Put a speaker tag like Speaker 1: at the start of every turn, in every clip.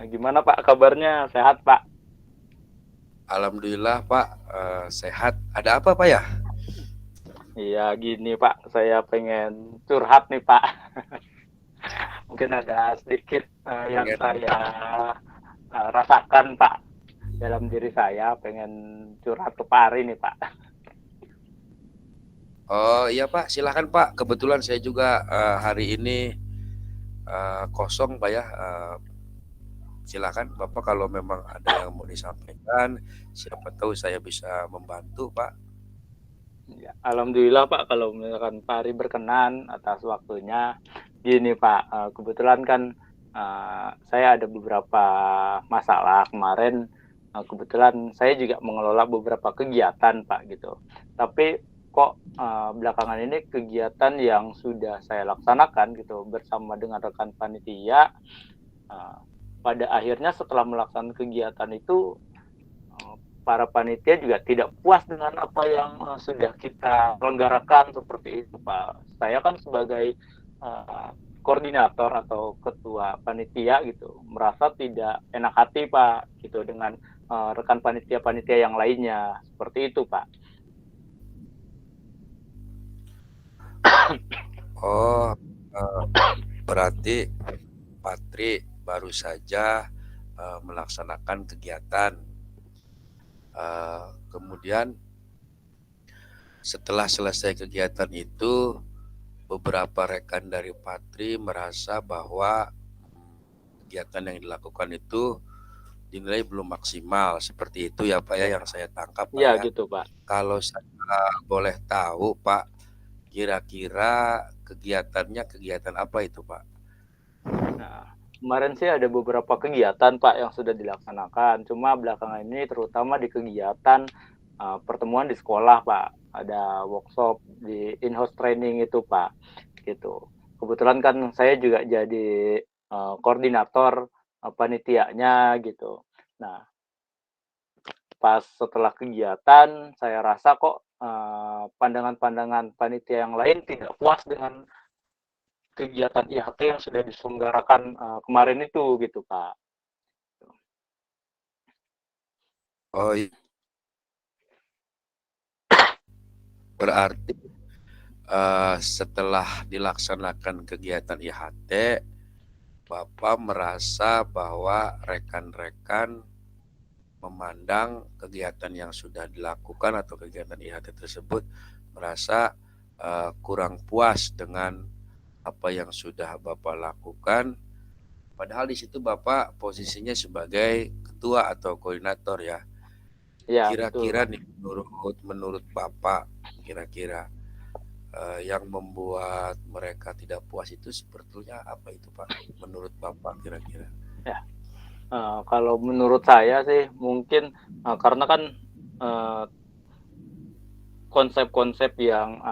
Speaker 1: Gimana Pak kabarnya? Sehat Pak?
Speaker 2: Alhamdulillah Pak, sehat. Ada apa Pak ya?
Speaker 1: Iya gini Pak, saya pengen curhat nih Pak. Mungkin ada sedikit yang
Speaker 2: Pengen.
Speaker 1: saya rasakan Pak dalam diri saya. Pengen curhat ke Pak Ari nih Pak.
Speaker 2: Oh iya Pak, silakan Pak. Kebetulan saya juga hari ini kosong Pak ya. Silakan Bapak kalau memang ada yang mau disampaikan, siapa tahu saya bisa membantu Pak.
Speaker 1: Ya, Alhamdulillah Pak kalau misalkan Pak Ari berkenan atas waktunya. Gini Pak, kebetulan kan saya ada beberapa masalah kemarin. Kebetulan saya juga mengelola beberapa kegiatan Pak gitu. Tapi kok belakangan ini kegiatan yang sudah saya laksanakan gitu bersama dengan rekan panitia, uh, pada akhirnya setelah melaksanakan kegiatan itu para panitia juga tidak puas dengan apa yang sudah kita selenggarakan seperti itu Pak. Saya kan sebagai koordinator atau ketua panitia gitu merasa tidak enak hati Pak gitu dengan rekan panitia-panitia yang lainnya seperti itu Pak.
Speaker 2: Oh, eh, berarti Patri baru saja melaksanakan kegiatan. Kemudian setelah selesai kegiatan itu, beberapa rekan dari Patri merasa bahwa kegiatan yang dilakukan itu dinilai belum maksimal. Seperti itu ya Pak ya,
Speaker 1: Ya,
Speaker 2: yang saya tangkap Pak
Speaker 1: ya
Speaker 2: ya.
Speaker 1: gitu Pak.
Speaker 2: Kalau saya boleh tahu Pak, kira-kira kegiatannya kegiatan apa itu Pak?
Speaker 1: Nah, kemarin sih ada beberapa kegiatan Pak yang sudah dilaksanakan. Cuma belakangan ini terutama di kegiatan pertemuan di sekolah Pak. Ada workshop di in-house training itu Pak. Gitu. Kebetulan kan saya juga jadi koordinator panitianya gitu. Nah, pas setelah kegiatan saya rasa kok pandangan-pandangan panitia yang lain tidak puas dengan kegiatan IHT yang sudah diselenggarakan kemarin itu gitu Pak.
Speaker 2: Oh, berarti setelah dilaksanakan kegiatan IHT, Bapak merasa bahwa rekan-rekan memandang kegiatan yang sudah dilakukan atau kegiatan IHT tersebut merasa kurang puas dengan apa yang sudah Bapak lakukan. Padahal di situ Bapak posisinya sebagai ketua atau koordinator ya.
Speaker 1: Ya betul
Speaker 2: Kira-kira
Speaker 1: Pak.
Speaker 2: nih menurut Bapak, kira-kira yang membuat mereka tidak puas itu sebetulnya apa itu Pak? Menurut Bapak kira-kira?
Speaker 1: Ya, kalau menurut saya sih mungkin karena kan uh, konsep-konsep yang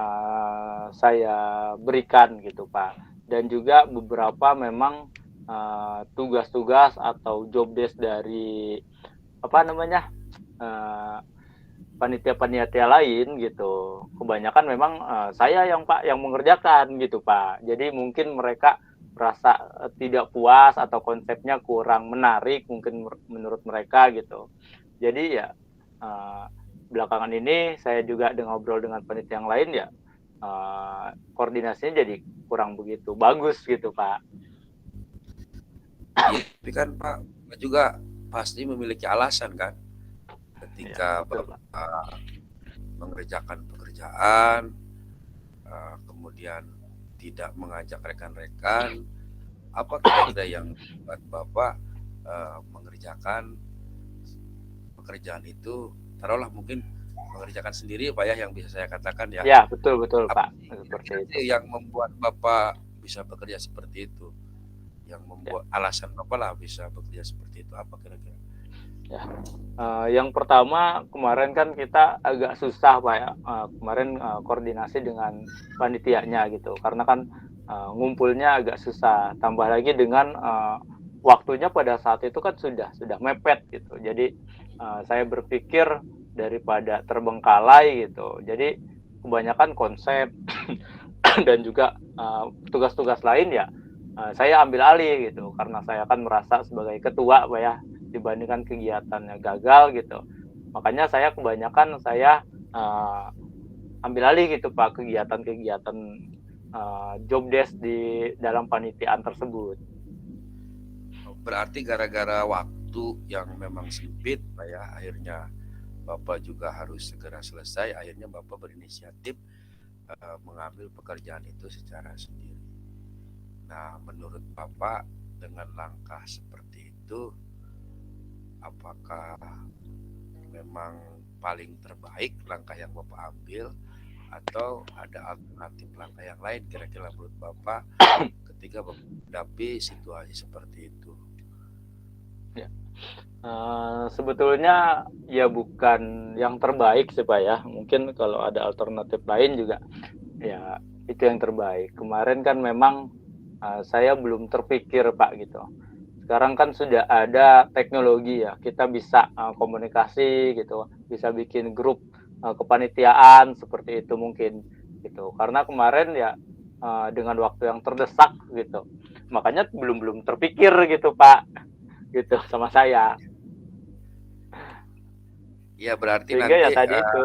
Speaker 1: saya berikan gitu Pak, dan juga beberapa memang tugas-tugas atau job desk dari apa namanya uh, panitia-panitia lain gitu. Kebanyakan memang saya yang Pak yang mengerjakan gitu Pak. Jadi mungkin mereka merasa tidak puas atau konsepnya kurang menarik mungkin menurut mereka gitu. Jadi ya belakangan ini saya juga ngobrol dengan panitia yang lain ya koordinasinya jadi kurang begitu bagus gitu Pak.
Speaker 2: Iya, tapi kan Pak juga pasti memiliki alasan kan
Speaker 1: Ya
Speaker 2: ketika
Speaker 1: betul Pak.
Speaker 2: Bapak mengerjakan pekerjaan, kemudian tidak mengajak rekan-rekan, apa kira-kira yang membuat Bapak mengerjakan pekerjaan itu, taruhlah mungkin mengerjakan sendiri Pak ya, yang bisa saya katakan ya.
Speaker 1: Ya betul betul
Speaker 2: Apa
Speaker 1: Pak
Speaker 2: sih
Speaker 1: seperti
Speaker 2: kira-kira
Speaker 1: itu.
Speaker 2: sih yang membuat Bapak bisa bekerja seperti itu? Yang
Speaker 1: Ya.
Speaker 2: membuat alasan Bapak lah bisa bekerja seperti itu apa kira-kira?
Speaker 1: Ya, yang pertama kemarin kan kita agak susah Pak ya, kemarin koordinasi dengan panitianya gitu, karena kan ngumpulnya agak susah, tambah lagi dengan waktunya pada saat itu kan sudah mepet gitu. Jadi saya berpikir daripada terbengkalai gitu, jadi kebanyakan konsep dan juga tugas-tugas lain ya saya ambil alih gitu, karena saya kan merasa sebagai ketua Pak ya, dibandingkan kegiatannya gagal gitu. Makanya saya kebanyakan saya, ambil alih gitu Pak, kegiatan-kegiatan, job desk di dalam panitiaan tersebut.
Speaker 2: Berarti gara-gara waktu yang memang sempit, Pak ya, akhirnya Bapak juga harus segera selesai. Akhirnya Bapak berinisiatif mengambil pekerjaan itu secara sendiri. Nah, menurut Bapak dengan langkah seperti itu, apakah memang paling terbaik langkah yang Bapak ambil atau ada alternatif langkah yang lain kira-kira menurut Bapak ketika menghadapi situasi seperti itu?
Speaker 1: Ya, sebetulnya ya bukan yang terbaik sih Pak ya, mungkin kalau ada alternatif lain juga ya itu yang terbaik. Kemarin kan memang, saya belum terpikir Pak gitu. Sekarang kan sudah ada teknologi ya, kita bisa, komunikasi gitu, bisa bikin grup, kepanitiaan seperti itu mungkin, gitu. Karena kemarin ya, dengan waktu yang terdesak gitu, makanya belum belum terpikir gitu Pak, gitu sama saya.
Speaker 2: Ya berarti
Speaker 1: Sehingga
Speaker 2: nanti
Speaker 1: ya tadi itu.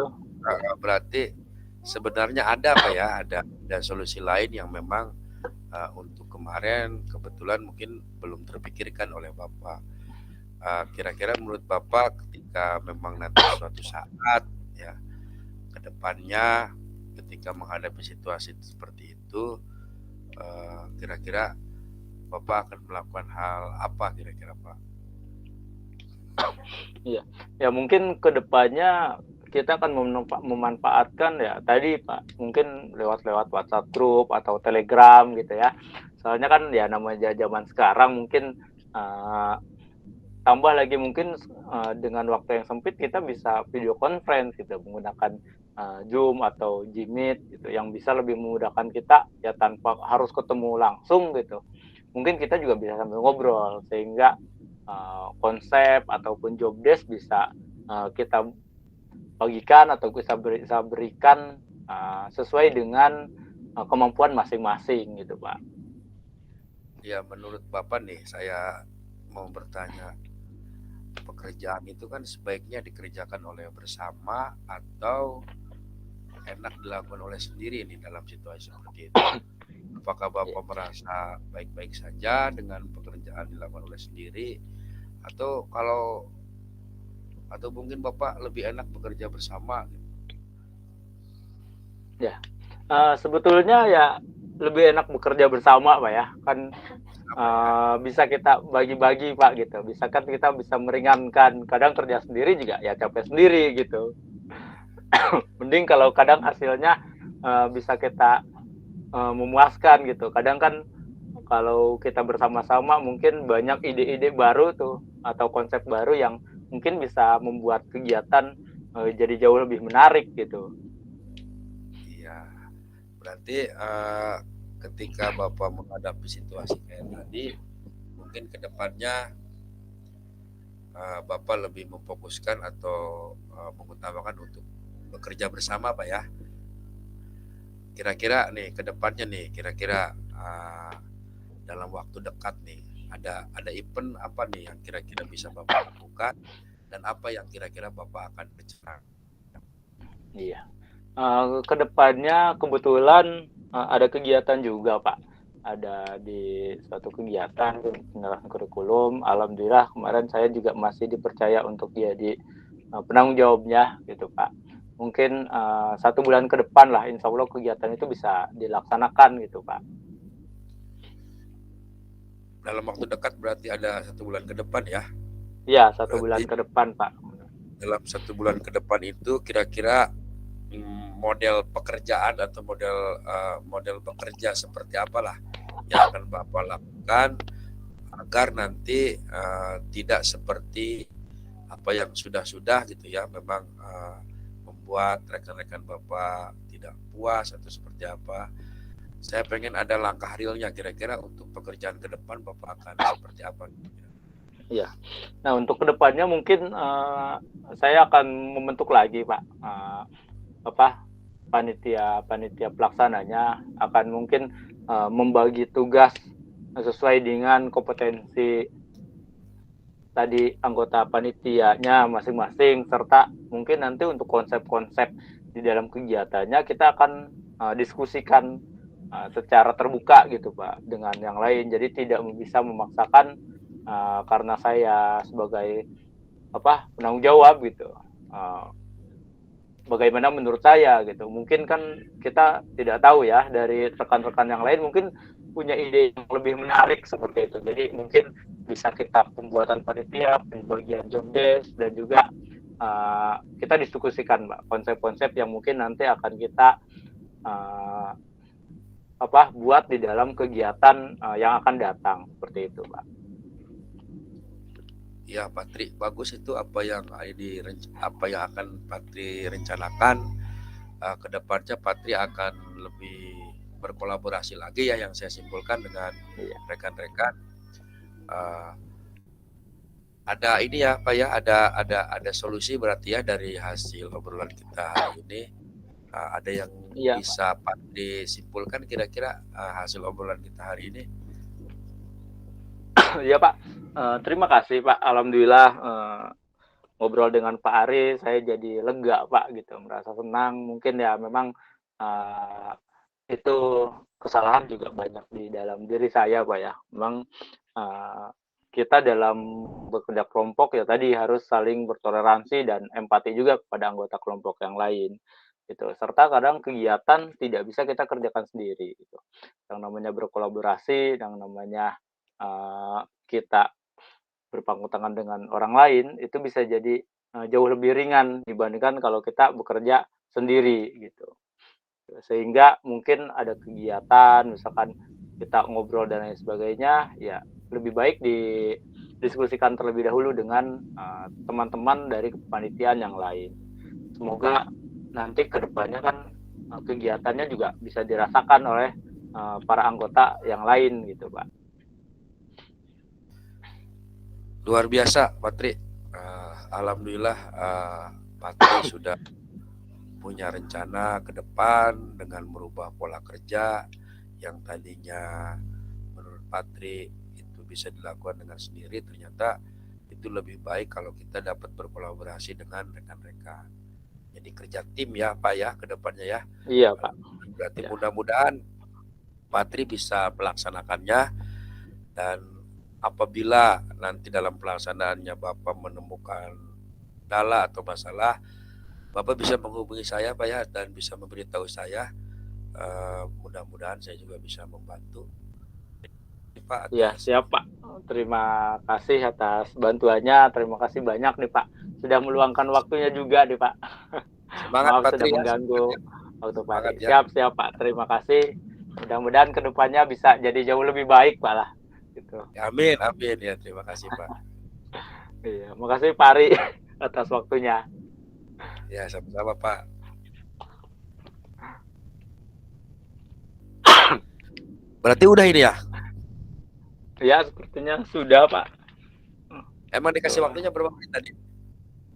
Speaker 2: berarti sebenarnya ada apa ya, ada solusi lain yang memang untuk kemarin kebetulan mungkin belum terpikirkan oleh Bapak. Kira-kira menurut Bapak ketika memang nanti suatu saat ya ke depannya ketika menghadapi situasi seperti itu, kira-kira Bapak akan melakukan hal apa kira-kira Pak?
Speaker 1: Iya, ya mungkin ke depannya kita akan memanfaatkan ya tadi Pak, mungkin lewat WhatsApp Group atau Telegram gitu ya. Soalnya kan ya namanya zaman sekarang mungkin, eee, tambah lagi mungkin, dengan waktu yang sempit kita bisa video conference gitu menggunakan, Zoom atau Gmeet gitu yang bisa lebih memudahkan kita ya tanpa harus ketemu langsung gitu. Mungkin kita juga bisa sambil ngobrol sehingga, konsep ataupun job desk bisa, kita bagikan atau bisa berikan, sesuai dengan, kemampuan masing-masing gitu, Pak.
Speaker 2: Ya menurut Bapak nih saya mau bertanya, pekerjaan itu kan sebaiknya dikerjakan oleh bersama atau enak dilakukan oleh sendiri nih dalam situasi seperti itu? Apakah
Speaker 1: Iya.
Speaker 2: Bapak merasa baik-baik saja dengan pekerjaan dilakukan oleh sendiri atau atau mungkin Bapak lebih enak bekerja bersama gitu?
Speaker 1: Ya, sebetulnya ya lebih enak bekerja bersama, Pak, ya. Kan,
Speaker 2: Bersama ya.
Speaker 1: bisa kita bagi-bagi, Pak, gitu. Bisa kan kita bisa meringankan, kadang kerja sendiri juga ya capek sendiri gitu. Mending kalau kadang hasilnya, bisa kita, memuaskan gitu. Kadang kan kalau kita bersama-sama mungkin banyak ide-ide baru tuh atau konsep baru yang mungkin bisa membuat kegiatan, jadi jauh lebih menarik gitu.
Speaker 2: Iya, berarti ketika Bapak menghadapi situasi kayak tadi, mungkin ke depannya Bapak lebih memfokuskan atau mengutamakan untuk bekerja bersama, Pak ya. Kira-kira nih ke depannya nih, kira-kira dalam waktu dekat nih, ada event apa nih yang kira-kira bisa Bapak lakukan dan apa yang kira-kira Bapak akan rencanakan?
Speaker 1: Iya. Ke depannya kebetulan, ada kegiatan juga, Pak. Ada di suatu kegiatan penyerahan kurikulum, alhamdulillah kemarin saya juga masih dipercaya untuk jadi, penanggung jawabnya gitu, Pak. Mungkin, 1 bulan ke depan lah insya Allah kegiatan itu bisa dilaksanakan gitu, Pak.
Speaker 2: Dalam waktu dekat berarti ada 1 bulan ke depan ya.
Speaker 1: Iya, 1 bulan
Speaker 2: Berarti
Speaker 1: ke depan, Pak.
Speaker 2: dalam 1 bulan ke depan itu kira-kira model pekerjaan atau model bekerja seperti apalah yang akan Bapak lakukan agar nanti tidak seperti apa yang sudah-sudah gitu ya, memang membuat rekan-rekan Bapak tidak puas atau seperti apa. Saya pengen ada langkah realnya kira-kira untuk pekerjaan ke depan Bapak akan seperti apa kira-kira.
Speaker 1: Iya. Nah, untuk ke depannya mungkin, saya akan membentuk lagi, Pak, apa, panitia panitia pelaksananya akan mungkin, membagi tugas, sesuai dengan kompetensi tadi anggota panitianya masing-masing, serta mungkin nanti untuk konsep-konsep di dalam kegiatannya kita akan diskusikan secara terbuka gitu Pak dengan yang lain. Jadi tidak bisa memaksakan karena saya sebagai penanggung jawab gitu. Uh, Bagaimana menurut saya gitu. Mungkin kan kita tidak tahu ya dari rekan-rekan yang lain mungkin punya ide yang lebih menarik seperti itu. Jadi mungkin bisa kita pembuatan panitia, pembagian job desk dan juga kita diskusikan Mbak konsep-konsep yang mungkin nanti akan kita uh, buat di dalam kegiatan yang akan datang seperti itu Mbak.
Speaker 2: Ya, Patri, bagus itu apa yang akan Patri rencanakan ke depannya. Patri akan lebih berkolaborasi lagi ya, yang saya simpulkan dengan
Speaker 1: Iya.
Speaker 2: rekan-rekan. Uh, ada ini ya Pak ya, ada solusi berarti ya dari hasil obrolan kita hari ini. Ada yang
Speaker 1: Iya Pak.
Speaker 2: bisa Patri simpulkan kira-kira hasil obrolan kita hari ini?
Speaker 1: Iya Pak. Terima kasih Pak. Alhamdulillah ngobrol dengan Pak Ari, saya jadi lega Pak gitu, merasa senang. Mungkin ya memang uh, itu kesalahan juga banyak di dalam diri saya Pak ya. Memang uh, kita dalam bekerja kelompok ya tadi harus saling bertoleransi dan empati juga kepada anggota kelompok yang lain gitu. Serta kadang kegiatan tidak bisa kita kerjakan sendiri gitu. Yang namanya berkolaborasi, yang namanya kita berpangku tangan dengan orang lain itu bisa jadi jauh lebih ringan dibandingkan kalau kita bekerja sendiri gitu. Sehingga mungkin ada kegiatan misalkan kita ngobrol dan lain sebagainya, ya lebih baik didiskusikan terlebih dahulu dengan teman-teman dari kepanitiaan yang lain. Semoga nanti kedepannya kan kegiatannya juga bisa dirasakan oleh para anggota yang lain gitu, Pak.
Speaker 2: Luar biasa, Patri. Alhamdulillah, Patri sudah punya rencana ke depan dengan merubah pola kerja yang tadinya menurut Patri itu bisa dilakukan dengan sendiri, ternyata itu lebih baik kalau kita dapat berkolaborasi dengan rekan-rekan. Jadi kerja tim ya Pak ya ke depannya ya.
Speaker 1: Iya, Pak.
Speaker 2: Berarti
Speaker 1: Ya.
Speaker 2: mudah-mudahan Patri bisa melaksanakannya, dan apabila nanti dalam pelaksanaannya Bapak menemukan kendala atau masalah, Bapak bisa menghubungi saya Pak ya, dan bisa memberitahu saya. Mudah-mudahan saya juga bisa membantu Pak
Speaker 1: Iya,
Speaker 2: atas
Speaker 1: siap Pak. Terima kasih atas bantuannya. Terima kasih banyak nih Pak. Sudah meluangkan waktunya juga nih Pak.
Speaker 2: semangat
Speaker 1: Maaf sudah
Speaker 2: Patri ya, semangat
Speaker 1: mengganggu
Speaker 2: ya,
Speaker 1: waktu Pak Ari.
Speaker 2: semangat ya.
Speaker 1: Siap, siap Pak. Terima kasih. Mudah-mudahan kedepannya bisa jadi jauh lebih baik Pak lah. Gitu.
Speaker 2: Amin, amin ya, terima kasih Pak.
Speaker 1: Iya, makasih Pak Ari atas waktunya.
Speaker 2: Ya, sama-sama Pak. Berarti udah ini ya?
Speaker 1: Ya, sepertinya sudah Pak.
Speaker 2: Emang dikasih
Speaker 1: Tuh.
Speaker 2: waktunya berapa menit tadi?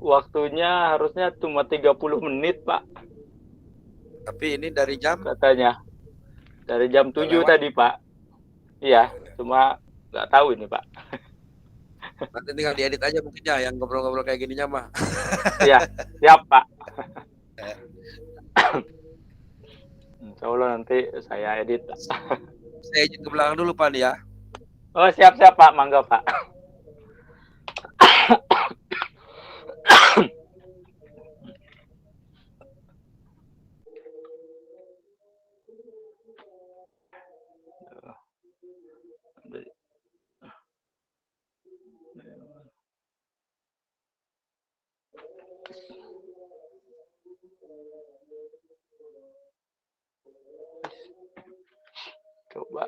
Speaker 1: Waktunya harusnya cuma 30 menit Pak.
Speaker 2: Tapi ini dari jam?
Speaker 1: Katanya. Dari jam
Speaker 2: Udah
Speaker 1: 7
Speaker 2: lewat.
Speaker 1: tadi Pak. Iya, cuma nggak tahu ini Pak.
Speaker 2: Nanti tinggal diedit aja mungkin ya, yang ngobrol-ngobrol kayak gininya mah.
Speaker 1: Iya, siap Pak. Insya Allah nanti saya edit.
Speaker 2: Saya izin ke belakang dulu Pak nih ya.
Speaker 1: Oh siap-siap Pak, mangga Pak. Coba.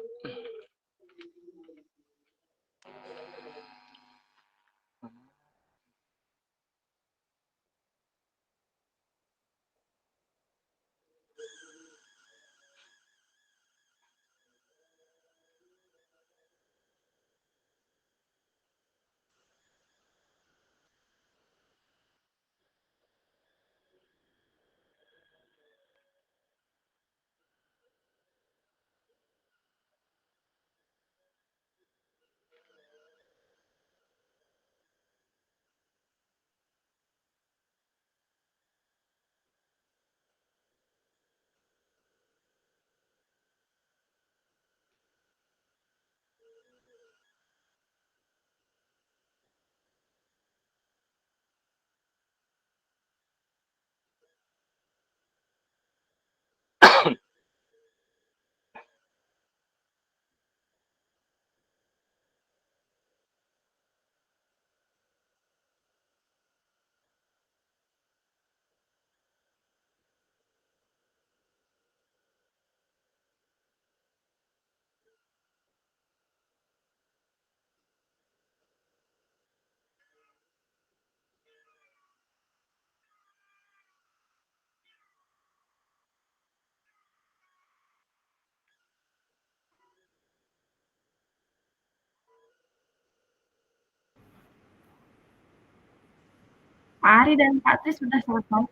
Speaker 3: Pak Ari dan Pak Tri sudah selesai?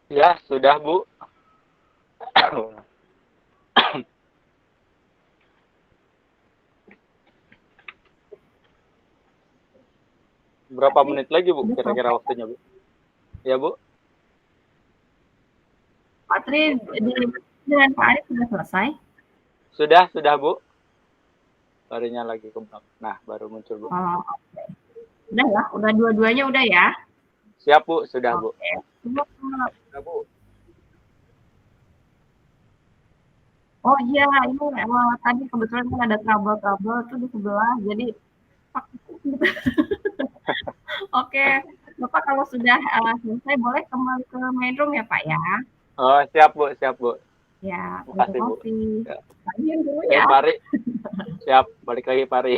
Speaker 1: Ya, sudah, Bu. Berapa menit lagi, Bu, kira-kira waktunya, Bu? Ya, Bu.
Speaker 3: Pak Tri dengan Pak Ari sudah selesai?
Speaker 1: Sudah, Bu. Barunya lagi kembang. Nah, baru muncul, Bu.
Speaker 3: Oh, oke. Udah ya, udah dua-duanya udah ya?
Speaker 1: Siap, Bu, sudah, Bu.
Speaker 3: Sudah, Bu. Oh iya, ini tadi kebetulan kan ada kabel-kabel tuh di sebelah, jadi Oke, Bapak kalau sudah selesai boleh kembali ke main room ya Pak ya?
Speaker 1: Oh, siap, Bu, siap, Bu.
Speaker 3: Ya,
Speaker 1: Makasih, Bu.
Speaker 3: kopi.
Speaker 1: Ya.
Speaker 3: Dulu ya.
Speaker 1: Pari. Siap, balik lagi, Pari.